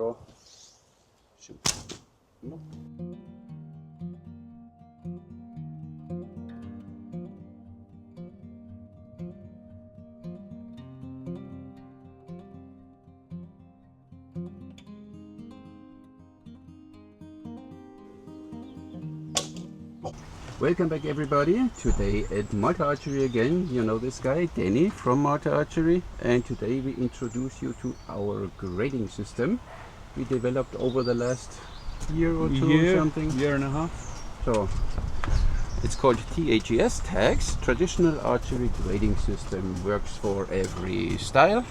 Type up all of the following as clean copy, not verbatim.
draw, shoot. No. Welcome back everybody, today at Malta Archery again. You know this guy, Danny from Malta Archery, and today we introduce you to our grading system we developed over the last year or two, something. Year and a half. So it's called TAGS, Tags, Traditional Archery Grading System. Works for every style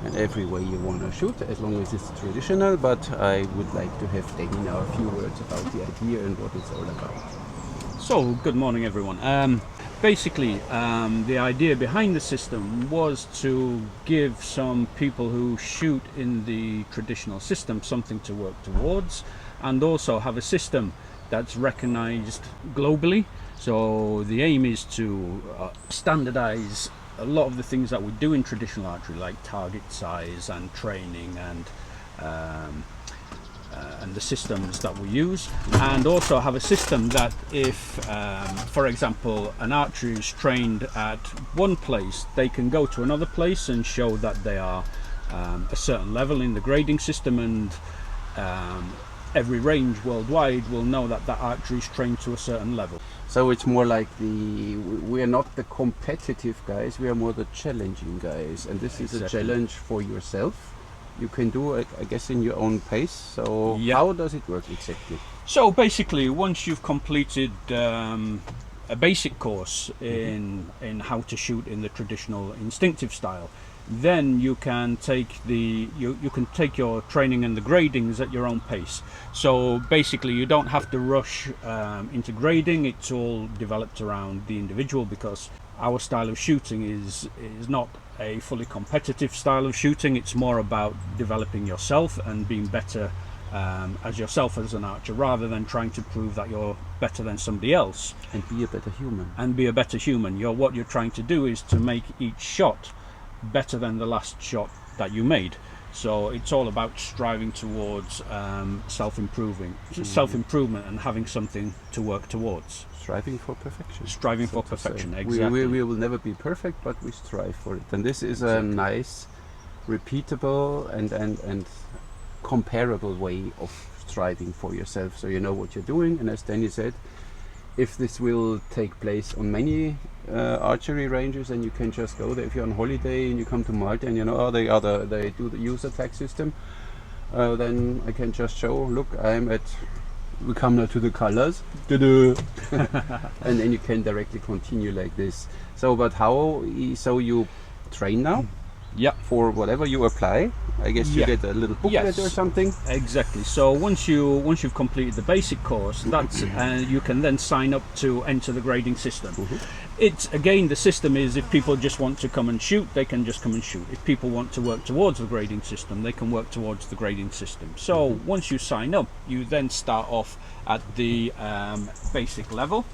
and every way you want to shoot, as long as it's traditional, but I would like to have Danny now a few words about the idea and what it's all about. So, good morning everyone. Basically, the idea behind the system was to give some people who shoot in the traditional system something to work towards, and also have a system that's recognized globally. So the aim is to standardize a lot of the things that we do in traditional archery, like target size and training and the systems that we use, and also have a system that if for example an archer is trained at one place, they can go to another place and show that they are a certain level in the grading system, and every range worldwide will know that that archer is trained to a certain level. So it's more like we are not the competitive guys, we are more the challenging guys, and this is a challenge for yourself. You can do it, I guess, in your own pace. So how does it work exactly? So basically, once you've completed a basic course in how to shoot in the traditional instinctive style, then you can take you can take your training and the gradings at your own pace. So basically, you don't have to rush into grading. It's all developed around the individual, because our style of shooting is not a fully competitive style of shooting. It's more about developing yourself and being better as yourself as an archer, rather than trying to prove that you're better than somebody else. And be a better human. And be a better human. What you're trying to do is to make each shot better than the last shot that you made. So it's all about striving towards self-improvement and having something to work towards. Striving for perfection. Striving for perfection, exactly. We will never be perfect, but we strive for it. And this is a nice, repeatable and comparable way of striving for yourself, so you know what you're doing. And as Danny said, if this will take place on many archery ranges, and you can just go there. If you're on holiday and you come to Malta and you know they do the user tag system, then I can just show, look, we come now to the colors, and then you can directly continue like this. So, but so you train now? Yeah. For whatever you apply, I guess you get a little booklet or something. Exactly. So once you've completed the basic course, that's you can then sign up to enter the grading system. It's again, the system is, if people just want to come and shoot, they can just come and shoot. If people want to work towards the grading system, they can work towards the grading system. So once you sign up, you then start off at the basic level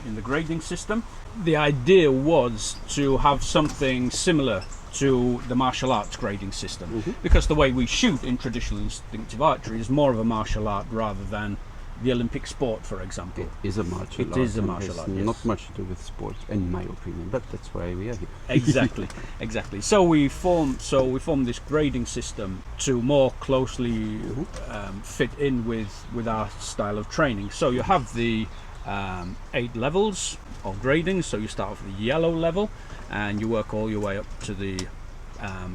in the grading system. The idea was to have something similar to the martial arts grading system, because the way we shoot in traditional instinctive archery is more of a martial art rather than the Olympic sport, for example. It is a martial art. It is a martial art, yes. Not much to do with sport, in my opinion, but that's why we are here. Exactly. So we formed this grading system to more closely fit in with our style of training. So you have the 8 levels of grading. So you start off with the yellow level, and you work all your way up to the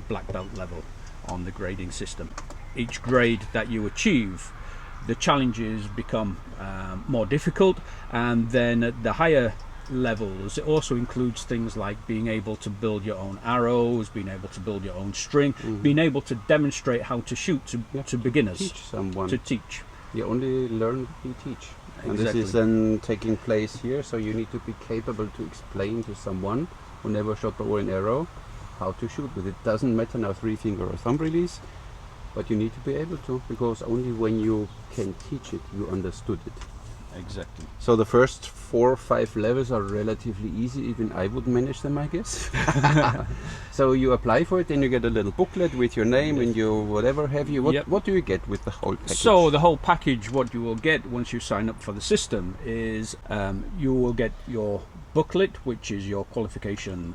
black belt level on the grading system. Each grade that you achieve, the challenges become more difficult, and then at the higher levels it also includes things like being able to build your own arrows, being able to build your own string, being able to demonstrate how to shoot to beginners. Teach someone. To teach. You only learn what you teach. Exactly. And this is then taking place here, so you need to be capable to explain to someone who never shot bow and arrow how to shoot with it. Doesn't matter now 3-finger or thumb release, but you need to be able to, because only when you can teach it, you understood it. Exactly. So the first 4 or 5 levels are relatively easy. Even I would manage them, I guess. So you apply for it, then you get a little booklet with your name and your whatever have you. What, Yep. what do you get with the whole package? So the whole package, what you will get once you sign up for the system is you will get your booklet, which is your qualification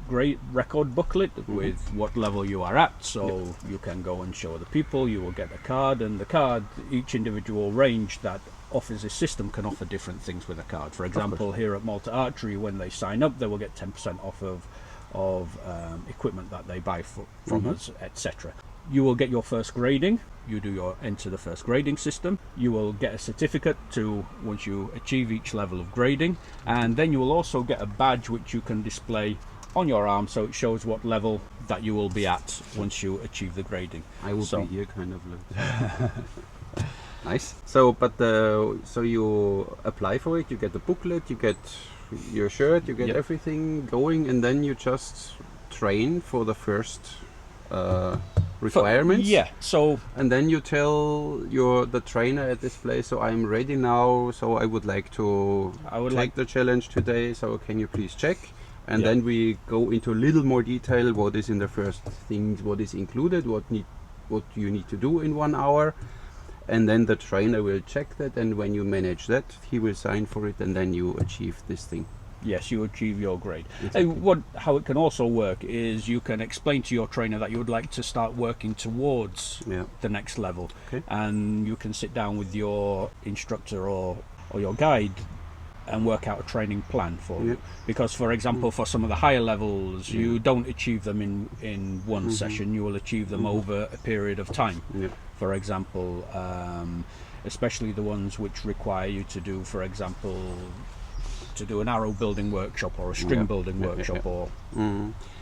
grade record booklet with what level you are at. So you can go and show the people. You will get a card, and the card, each individual range that offers this system can offer different things with a card. For example, here at Malta Archery, when they sign up, they will get 10% off of equipment that they buy from us, etc. You will get your first grading. You do your enter the first grading system. You will get a certificate to once you achieve each level of grading, and then you will also get a badge which you can display on your arm, so it shows what level that you will be at once you achieve the grading. I will be here, kind of. Nice. So, but so you apply for it. You get the booklet. You get your shirt. You get everything going, and then you just train for the first requirements. So and then you tell the trainer at this place, so I'm ready now, so I would like to take the challenge today, so can you please check? And then we go into a little more detail, what is in the first things, what is included, what you need to do in 1 hour, and then the trainer will check that, and when you manage that, he will sign for it, and then you achieve this thing. Yes, you achieve your grade. Exactly. How it can also work is you can explain to your trainer that you would like to start working towards the next level, and you can sit down with your instructor or your guide and work out a training plan for you. Because, for example, for some of the higher levels, you don't achieve them in one session. You will achieve them over a period of time. For example, especially the ones which require you to do, for example, to do an arrow building workshop or a string building workshop or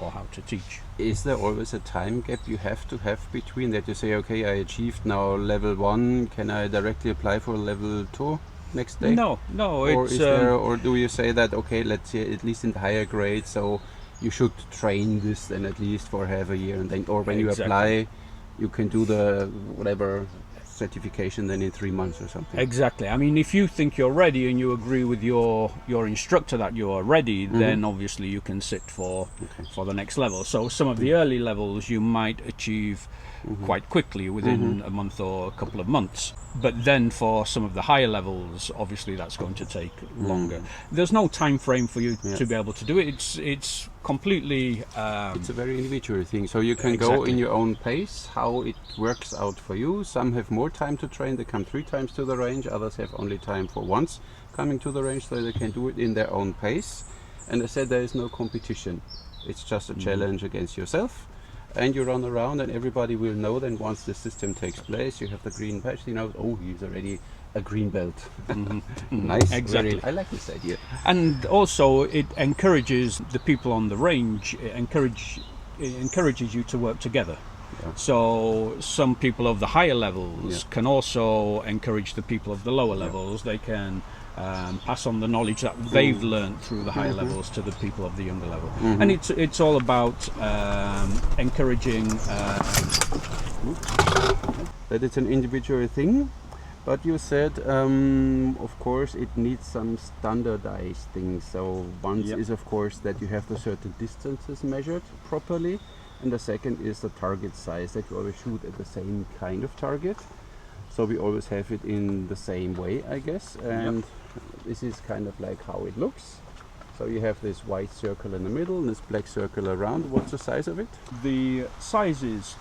how to teach. Is there always a time gap you have to have between that? You say, okay, I achieved now level 1, can I directly apply for level 2 next day? No, or it's is there, or do you say that, okay, let's say at least in the higher grade, so you should train this then at least for half a year, and then, or when you apply, you can do the whatever certification then in 3 months or something. Exactly. I mean, if you think you're ready and you agree with your instructor that you are ready, then obviously you can sit for the next level. So some of the early levels you might achieve quite quickly within a month or a couple of months, but then for some of the higher levels, obviously that's going to take longer. There's no time frame for you to be able to do it. It's completely it's a very individual thing, so you can go in your own pace, how it works out for you. Some have more time to train, they come 3 times to the range, others have only time for once coming to the range, so they can do it in their own pace. And I said there is no competition, it's just a challenge against yourself, and you run around, and everybody will know then once the system takes place. You have the green patch, you know, oh, he's already a green belt. Nice. Exactly. I like this idea. And also it encourages the people on the range, it encourages you to work together. So some people of the higher levels can also encourage the people of the lower levels. They can pass on the knowledge that they've learned through the higher levels to the people of the younger level. And it's all about encouraging that it's an individual thing, but you said of course it needs some standardized things. So one is of course that you have the certain distances measured properly, and the second is the target size, that you always shoot at the same kind of target, so we always have it in the same way, I guess. And this is kind of like how it looks. So you have this white circle in the middle and this black circle around. What's the size of it? The sizes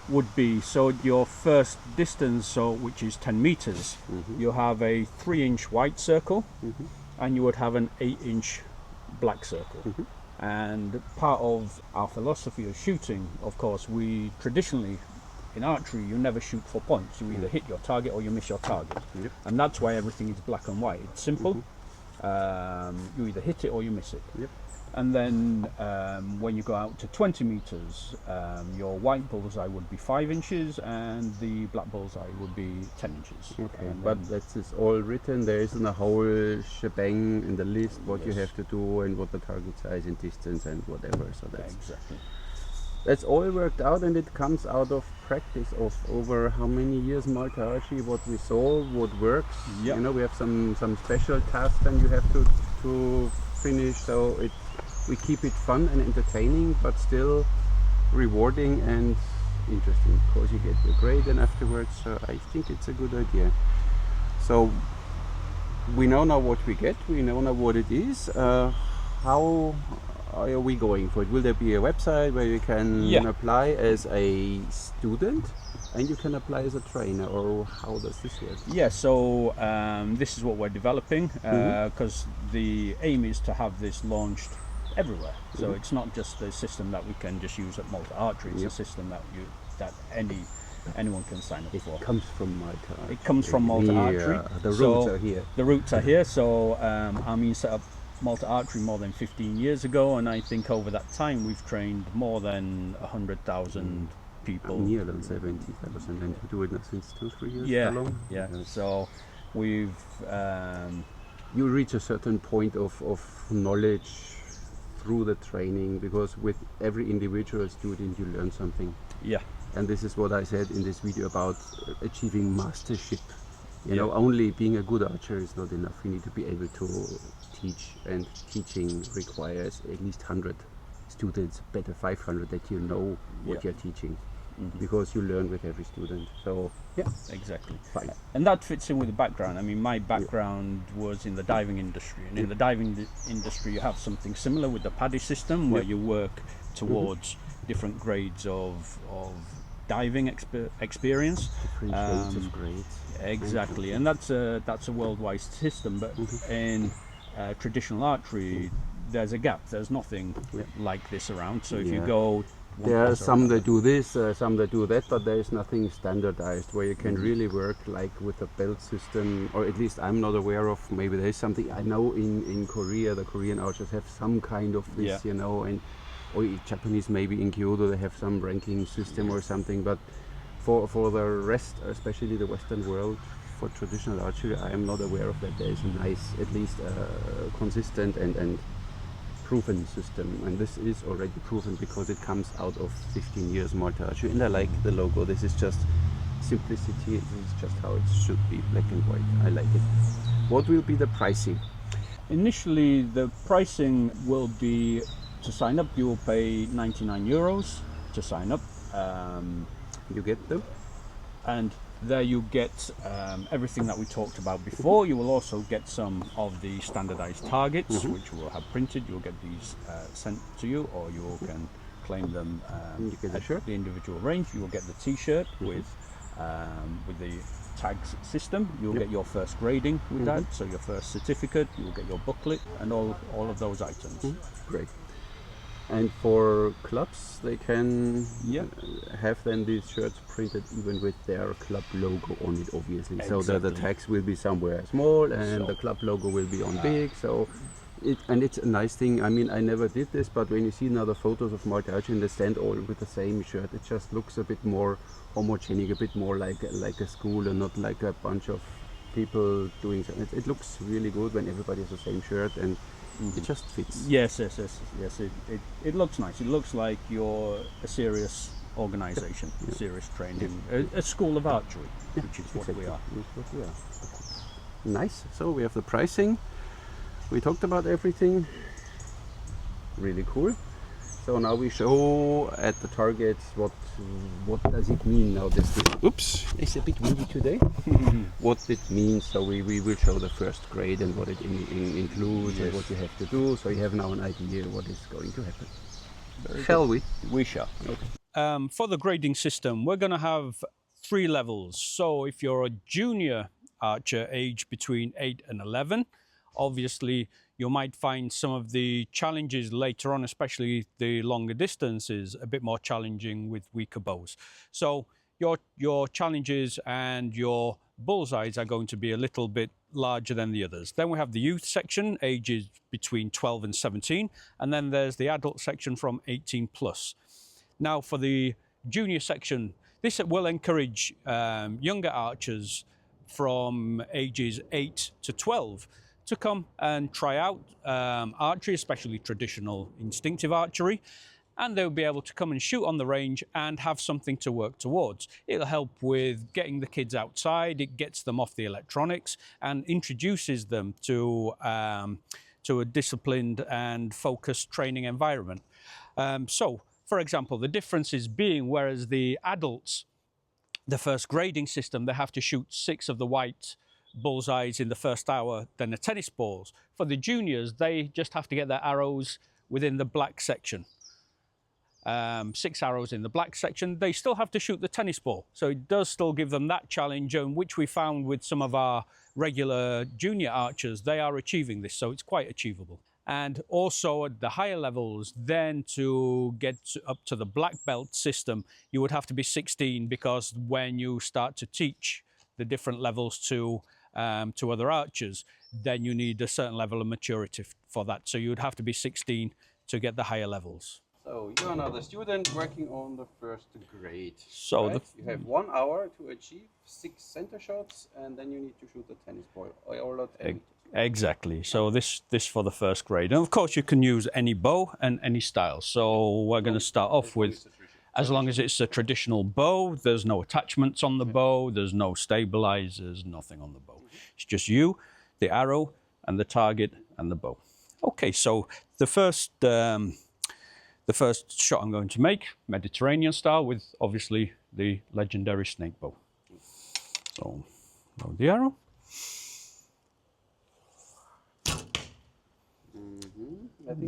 would be, so your first distance, so which is 10 meters, you have a 3-inch white circle, and you would have an 8-inch black circle. And part of our philosophy of shooting, of course, we traditionally in archery, you never shoot for points. You either hit your target or you miss your target. And that's why everything is black and white. It's simple. You either hit it or you miss it. And then when you go out to 20 meters, your white bullseye would be 5 inches and the black bullseye would be 10 inches. Okay, but that's all written. There isn't a whole shebang in the list what you have to do and what the target size and distance and whatever. So that's exactly. That's all worked out, and it comes out of practice of over how many years Malta Archery, what we saw, what works. Yep. You know, we have some special tasks and you have to finish, so we keep it fun and entertaining, but still rewarding and interesting. Of course, you get your grade and afterwards, so I think it's a good idea. So we know now what we get, we know now what it is. How are we going for it? Will there be a website where you can apply as a student and you can apply as a trainer, or how does this work? Yeah, so this is what we're developing, because the aim is to have this launched everywhere. So it's not just a system that we can just use at Malta Archery, it's a system that anyone can sign up for. It comes from Malta Archery. It comes from Malta Archery. The roots are here. The roots are here. So Armin set up Malta Archery more than 15 years ago, and I think over that time we've trained more than 100,000 people. Near than 70,000, and you do it since 2-3 years. Yeah, how long? yeah. So we've you reach a certain point of knowledge through the training, because with every individual student you learn something. Yeah. And this is what I said in this video about achieving mastership. You know, only being a good archer is not enough. You need to be able to teach, and teaching requires at least 100 students, better 500, that you know what you're teaching, because you learn with every student. So yeah, exactly. Fine. And that fits in with the background. I mean, my background was in the diving industry, and in the diving industry you have something similar with the PADI system, where you work towards different grades of diving experience. Different grades of grades. Exactly, and that's a worldwide system. But in traditional archery, there's a gap. There's nothing like this around. So if you go, there are some that do this, some that do that, but there is nothing standardized where you can really work like with a belt system, or at least I'm not aware of. Maybe there is something. I know in Korea, the Korean archers have some kind of this, you know, and or Japanese, maybe in Kyoto they have some ranking system or something, but for the rest, especially the Western world, for traditional archery, I am not aware of that. There is a nice, at least consistent and proven system, and this is already proven because it comes out of 15 years Malta Archery, and I like the logo. This is just simplicity. This is just how it should be, black and white. I like it. What will be the pricing? Initially, the pricing will be, to sign up you will pay 99 euros to sign up. You get them, and there you get everything that we talked about before. You will also get some of the standardized targets, which we'll have printed. You'll get these sent to you, or you can claim them you get the shirt. The individual range. You will get the t-shirt with the tags system. You'll get your first grading with that, so your first certificate. You'll get your booklet and all of those items. Great. And for clubs, they can have then these shirts printed even with their club logo on it, obviously. Exactly. So that the tags will be somewhere small and the club logo will be on big. So it's a nice thing. I mean, I never did this, but when you see now the photos of Malta Archery, they stand all with the same shirt. It just looks a bit more homogenic, a bit more like a school and not like a bunch of people doing something. It looks really good when everybody has the same shirt, and it just fits. Yes. It looks nice. It looks like you're a serious organization, serious training, a school of archery, which is what we are. Nice. So we have the pricing. We talked about everything. Really cool. So now we show at the targets what does it mean now. Oops, it's a bit windy today. What it means. So we will show the first grade and what it includes and what you have to do. So you have now an idea what is going to happen. Shall we? We shall. Okay. For the grading system, we're going to have 3 levels. So if you're a junior archer, age between 8 and 11, obviously you might find some of the challenges later on, especially the longer distances, a bit more challenging with weaker bows. So your challenges and your bullseyes are going to be a little bit larger than the others. Then we have the youth section, ages between 12 and 17, and then there's the adult section from 18 plus. Now for the junior section, this will encourage younger archers from ages 8 to 12 to come and try out archery, especially traditional instinctive archery. and they'll be able to come and shoot on the range and have something to work towards. It'll help with getting the kids outside, it gets them off the electronics and introduces them to a disciplined and focused training environment. So, for example, the difference is being, whereas the adults, the first grading system, they have to shoot 6 of the white bullseyes in the first hour, then the tennis balls. For the juniors, they just have to get their arrows within the black section. 6 arrows in the black section. They still have to shoot the tennis ball. So it does still give them that challenge, which we found with some of our regular junior archers, they are achieving this. So it's quite achievable. And also at the higher levels, then to get up to the black belt system, you would have to be 16, because when you start to teach the different levels to other archers, then you need a certain level of maturity for that. So you would have to be 16 to get the higher levels. So you're now the student working on the first grade. So right? You have 1 hour to achieve 6 center shots, and then you need to shoot the tennis ball. Exactly. So this for the first grade, and of course you can use any bow and any style. So we're going to start off with, as long as it's a traditional bow, there's no attachments on the bow, there's no stabilizers, nothing on the bow. It's just you, the arrow, and the target, and the bow. Okay, so the first shot I'm going to make, Mediterranean style, with obviously the legendary snake bow. So, load the arrow.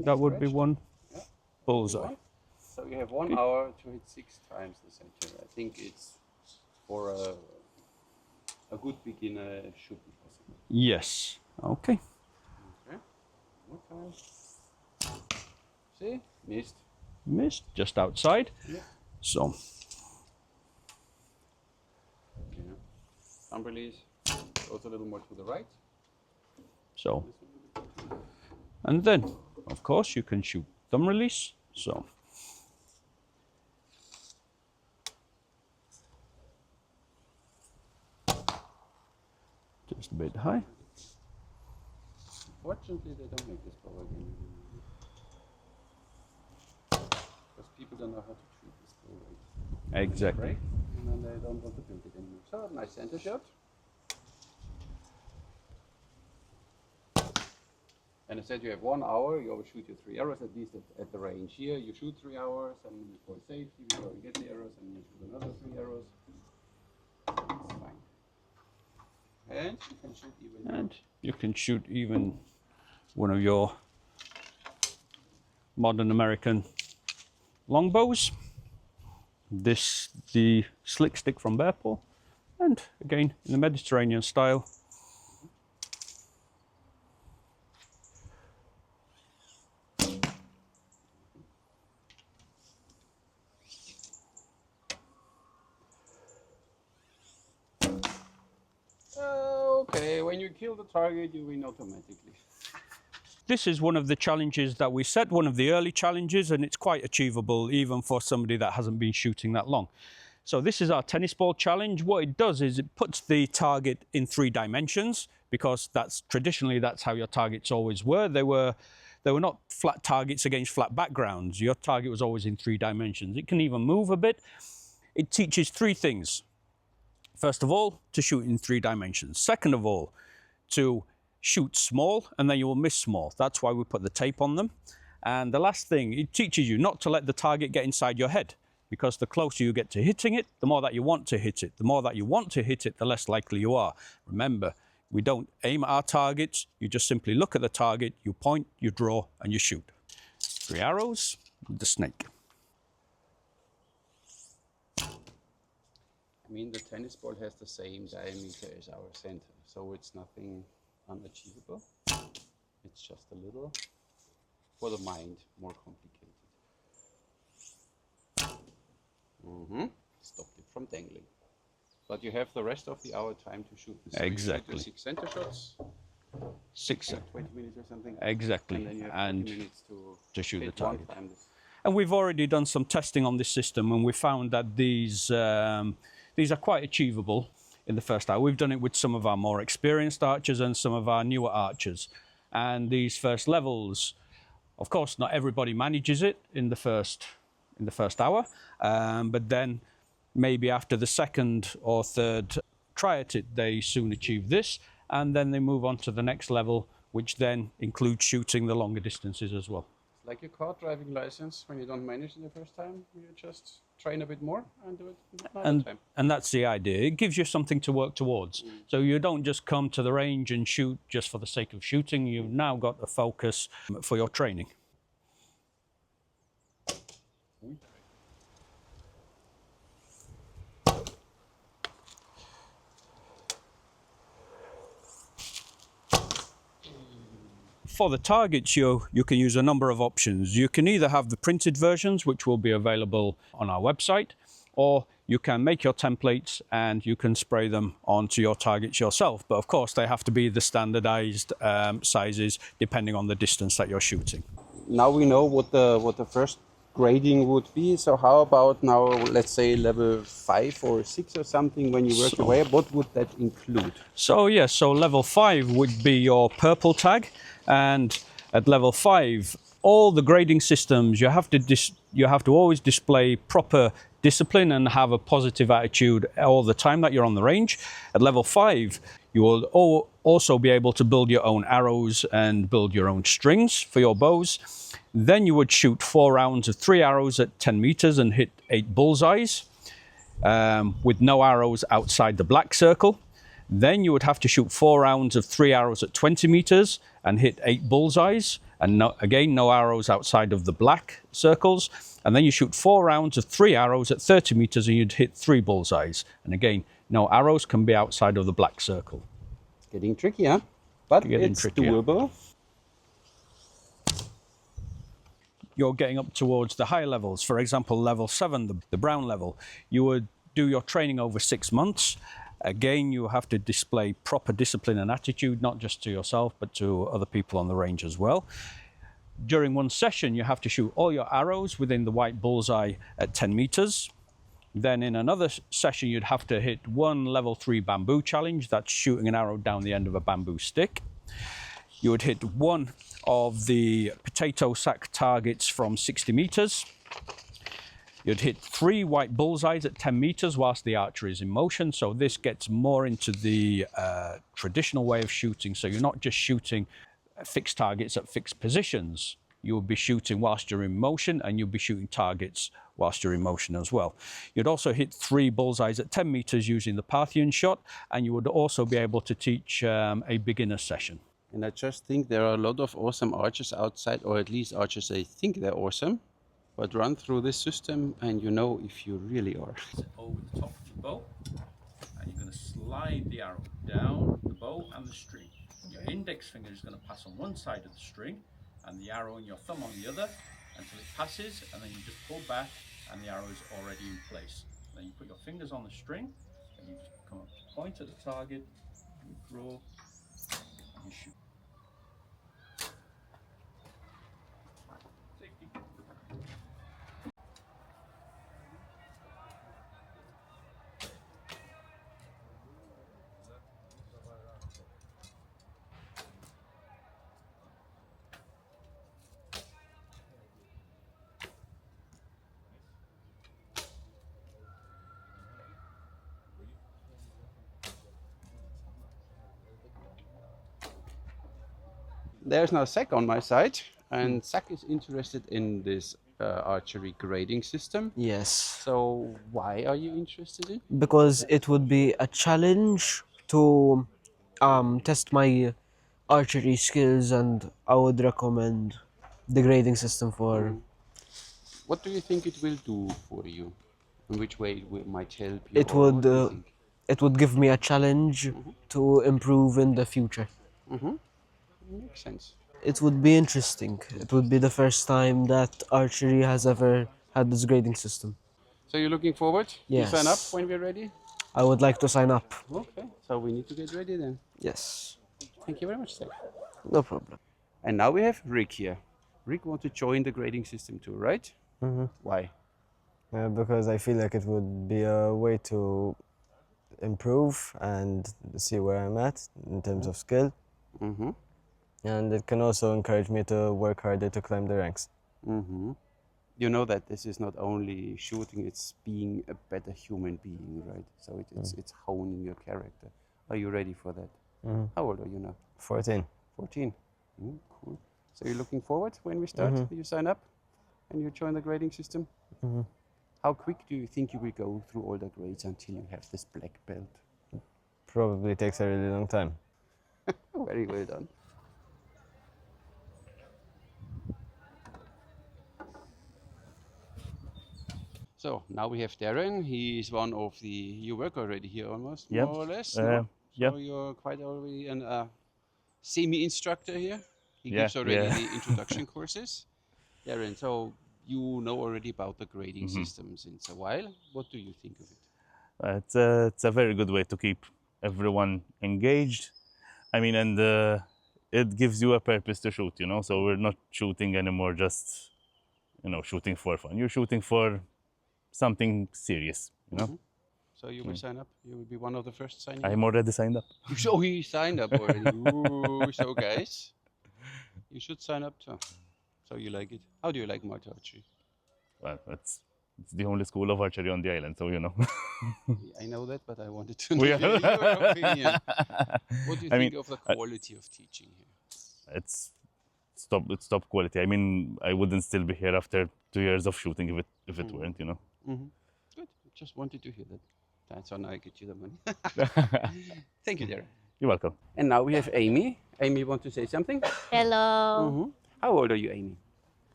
That would be one bullseye. So you have 1 hour to hit 6 times the center. I think it's for a good beginner, it should be possible. Yes. Okay. Okay. What time? See? Missed. Missed, just outside. Yeah. So. Okay. Thumb release goes a little more to the right. So. And then, of course, you can shoot thumb release. So. Just a bit high. Fortunately, they don't make this bow again. Because people don't know how to treat this bow right. Exactly. Break, and then they don't want to build it anymore. So, nice center shot. And I said you have 1 hour, you always shoot your 3 arrows, at least at the range here. You shoot 3 hours, and for safety, before you get the arrows, and you shoot another 3 arrows. That's fine. And you can shoot even. And you can shoot even one of your modern American longbows. This, the slick stick from Bearpaw, and again in the Mediterranean style. Okay, when you kill the target, you win automatically. This is one of the challenges that we set, one of the early challenges, and it's quite achievable even for somebody that hasn't been shooting that long. So this is our tennis ball challenge. What it does is it puts the target in 3 dimensions, because that's traditionally that's how your targets always were. They were not flat targets against flat backgrounds. Your target was always in 3 dimensions. It can even move a bit. It teaches 3 things. First of all, to shoot in 3 dimensions. Second of all, to shoot small, and then you will miss small. That's why we put the tape on them. And the last thing, it teaches you not to let the target get inside your head, because the closer you get to hitting it, the more that you want to hit it. The more that you want to hit it, the less likely you are. Remember, we don't aim at our targets. You just simply look at the target, you point, you draw, and you shoot. 3 arrows with the snake. I mean, the tennis ball has the same diameter as our center, so it's nothing unachievable. It's just a little, for the mind, more complicated. Stopped it from dangling. But you have the rest of the hour time to shoot this. Exactly. So you shoot the 6 center shots. 20 minutes or something. Exactly. And then you have 20 minutes to shoot the hit target. one time. And we've already done some testing on this system, and we found that these are quite achievable in the first hour. We've done it with some of our more experienced archers and some of our newer archers. And these first levels, of course, not everybody manages it in the first in the first hour, but then maybe after the second or third try at it, they soon achieve this, and then they move on to the next level, which then includes shooting the longer distances as well. Like your car driving license, when you don't manage it the first time, you just train a bit more and do it another time. And that's the idea. It gives you something to work towards. So you don't just come to the range and shoot just for the sake of shooting. You've now got a focus for your training. For the targets, you can use a number of options. You can either have the printed versions, which will be available on our website, or you can make your templates and you can spray them onto your targets yourself. But of course, they have to be the standardized sizes depending on the distance that you're shooting. Now we know what the first grading would be. So how about now, let's say level 5 or 6 or something, when you work your way up, what would that include? So yes, so level 5 would be your purple tag, and at level 5, all the grading systems, you have to always display proper discipline and have a positive attitude all the time that you're on the range. At level 5, you will also be able to build your own arrows and build your own strings for your bows. Then you would shoot 4 rounds of 3 arrows at 10 meters and hit 8 bullseyes with no arrows outside the black circle. Then you would have to shoot 4 rounds of 3 arrows at 20 meters and hit 8 bullseyes. And no arrows outside of the black circles. And then you shoot 4 rounds of 3 arrows at 30 meters and you'd hit 3 bullseyes. And again, no arrows can be outside of the black circle. Getting trickier, but it's doable. You're getting up towards the higher levels. For example, level 7, the brown level, you would do your training over 6 months. Again, you have to display proper discipline and attitude, not just to yourself, but to other people on the range as well. During one session, you have to shoot all your arrows within the white bullseye at 10 meters. Then in another session, you'd have to hit 1 level 3 bamboo challenge. That's shooting an arrow down the end of a bamboo stick. You would hit 1 of the potato sack targets from 60 meters. You'd hit 3 white bullseyes at 10 meters whilst the archer is in motion. So this gets more into the traditional way of shooting. So you're not just shooting fixed targets at fixed positions. You'll be shooting whilst you're in motion, and you'll be shooting targets whilst you're in motion as well. You'd also hit 3 bullseyes at 10 meters using the Parthian shot, and you would also be able to teach a beginner session. And I just think there are a lot of awesome archers outside, or at least archers, they think they're awesome. But run through this system and you know if you really are. Over the top of the bow, and you're going to slide the arrow down the bow and the string. Your index finger is going to pass on one side of the string and the arrow and your thumb on the other until it passes, and then you just pull back and the arrow is already in place. Then you put your fingers on the string and you just come up, point at the target, you draw, and you shoot. Safety. There's now Zach on my side, and Zach is interested in this archery grading system. Yes, So why are you interested in? because it would be a challenge to test my archery skills, and I would recommend the grading system for. What do you think it will do for you? In which way it might help you? It or would what do you think? it would give me a challenge to improve in the future. Makes sense. It would be interesting. It would be the first time that archery has ever had this grading system. So you're looking forward Yes. to sign up when we're ready? I would like to sign up. Okay, so we need to get ready then. Yes, Thank you very much, Zach. no problem. And now we have Rick here. Rick wants to join the grading system too, right? Why? Because I feel like it would be a way to improve and see where I'm at in terms of skill. And it can also encourage me to work harder to climb the ranks. You know that this is not only shooting, it's being a better human being, right? So it's honing your character. Are you ready for that? How old are you now? 14. 14. Cool. So you're looking forward when we start? You sign up and you join the grading system? How quick do you think you will go through all the grades until you have this black belt? Probably takes a really long time. Very well done. So now we have Darren. He is one of the, you work already here almost, Yep. more or less, no? Yep. So you're quite already an semi-instructor here. He Yeah, gives already yeah. the introduction courses. Darren, so you know already about the grading system since a while. What do you think of it? It's a very good way to keep everyone engaged. I mean, and it gives you a purpose to shoot, you know? So we're not shooting anymore just, you know, shooting for fun. You're shooting for something serious, you know? So you will sign up? You will be one of the first signing I'm up? already signed up. So he signed up already. Ooh, so guys, you should sign up too. So you like it? How do you like Malta Archery? Well, it's the only school of archery on the island, so you know. I know that, but I wanted to know your opinion. What do you think of the quality of teaching here? It's top quality. I mean, I wouldn't still be here after 2 years of shooting if it weren't, you know. Good. Just wanted to hear that. That's how I get you the money. Thank you, Darren. You're welcome. And now we have Amy. Amy, want to say something? Hello. How old are you, Amy?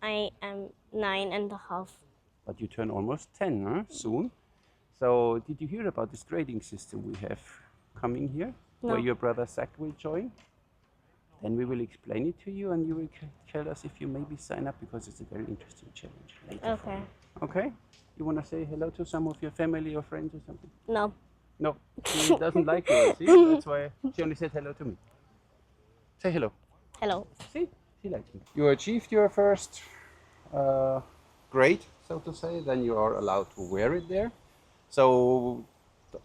I am 9.5. But you turn almost 10, huh? Soon. So did you hear about this grading system we have coming here? No. Where your brother Zach will join? Then we will explain it to you and you will tell us if you maybe sign up because it's a very interesting challenge later. Okay. Okay? You want to say hello to some of your family or friends or something? No. No, she doesn't like you, see? That's why she only said hello to me. Say hello. Hello. See? She likes me. You achieved your first grade, so to say, then you are allowed to wear it there. So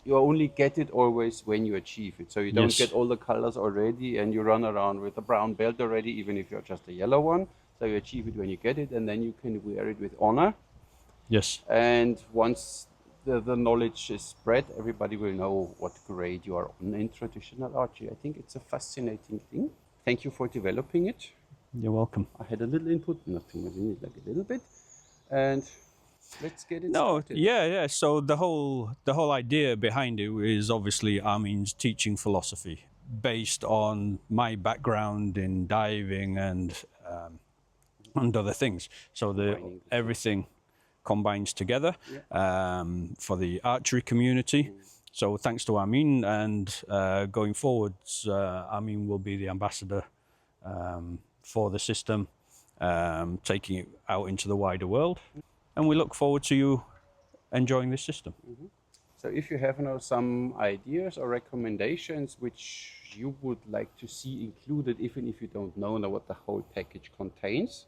you only get it always when you achieve it. So you don't get all the colors already and you run around with a brown belt already, even if you're just a yellow one. So you achieve it when you get it and then you can wear it with honor. Yes. And once the knowledge is spread, everybody will know what grade you are on in traditional archery. I think it's a fascinating thing. Thank you for developing it. You're welcome. I had a little input, not too much, like a little bit. And let's get it started. Yeah. So the whole idea behind it is obviously Armin's teaching philosophy, based on my background in diving and other things. So everything combines together for the archery community. So thanks to Armin, and going forwards, Armin will be the ambassador for the system, taking it out into the wider world. And we look forward to you enjoying this system. So if you have now some ideas or recommendations which you would like to see included, even if you don't know now what the whole package contains,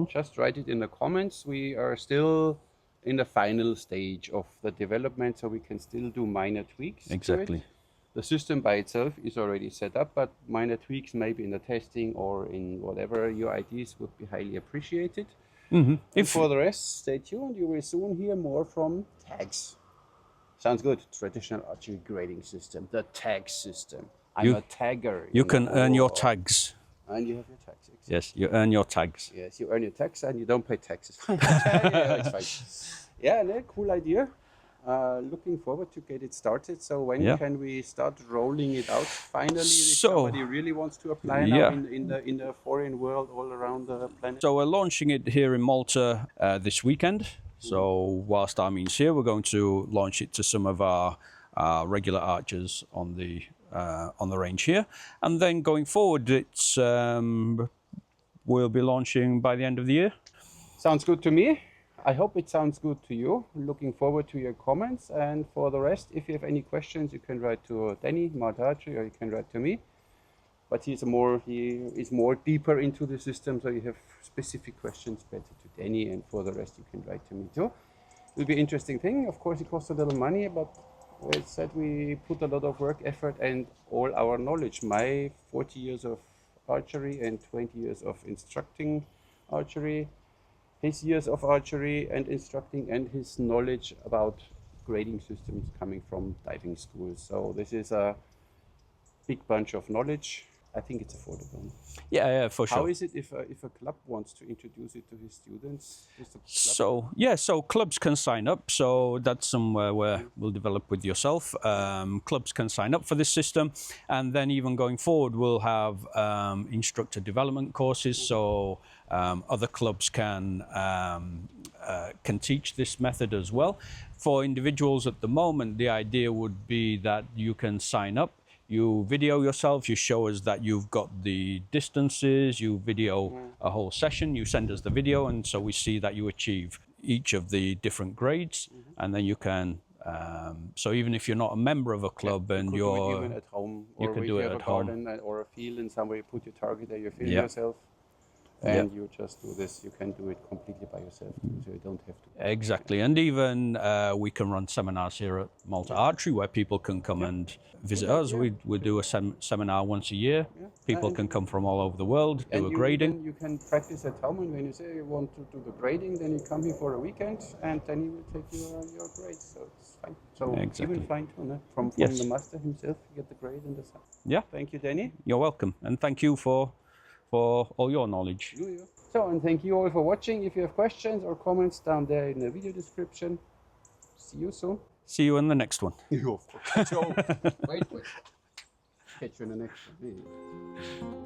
just write it in the comments. We are still in the final stage of the development, so we can still do minor tweaks. Exactly. To it. The system by itself is already set up, but minor tweaks maybe in the testing or in whatever your ideas would be highly appreciated. And for the rest, stay tuned. You will soon hear more from tags. Sounds good. Traditional archery grading system, the tag system. I'm a tagger. You can earn your tags. And you have your tags. Exactly. Yes, you earn your tags. Yes, you earn your tags and you don't pay taxes. Yeah, it's fine. Yeah, no, cool idea. Looking forward to get it started. So when can we start rolling it out finally? If somebody really wants to apply now in the foreign world all around the planet. So we're launching it here in Malta this weekend. So whilst Armin's here, we're going to launch it to some of our regular archers on the range here, and then going forward, it's we'll be launching by the end of the year. Sounds good to me. I hope it sounds good to you. Looking forward to your comments. And for the rest, if you have any questions, you can write to Danny, Malta Archery, or you can write to me. But he is more deeper into the system, so you have specific questions, better to Danny. And for the rest, you can write to me too. It will be an interesting thing. Of course, it costs a little money, but as I said, we put a lot of work, effort, and all our knowledge. My 40 years of archery and 20 years of instructing archery his years of archery and instructing and his knowledge about grading systems coming from diving schools. So this is a big bunch of knowledge. I think it's affordable. Yeah, for sure. How is it if a club wants to introduce it to his students? So clubs can sign up. So that's somewhere where we'll develop with yourself. Clubs can sign up for this system, and then even going forward, we'll have instructor development courses. So other clubs can teach this method as well. For individuals at the moment, the idea would be that you can sign up. You video yourself, you show us that you've got the distances, you video a whole session, you send us the video, and so we see that you achieve each of the different grades, and then you can, so even if you're not a member of a club and you could do it even at home, or you can if do you it have at a home. garden or a field and somewhere you put your target there, you film Yep. yourself, and you just do this. You can do it completely by yourself, so you don't have to. Exactly, and even we can run seminars here at Malta Archery where people can come and visit us. We do a seminar once a year. People can come from all over the world, do a grading. You can practice at home, and when you say you want to do the grading, then you come here for a weekend, and then he will take your grades. So it's fine. So Exactly. even fine too, no? From Yes. the master himself, you get the grade and the stuff. Yeah, Thank you, Danny. you're welcome, and thank you for all your knowledge. So, and thank you all for watching. If you have questions or comments, down there in the video description. See you soon. See you in the next one. Wait. Catch you in the next one.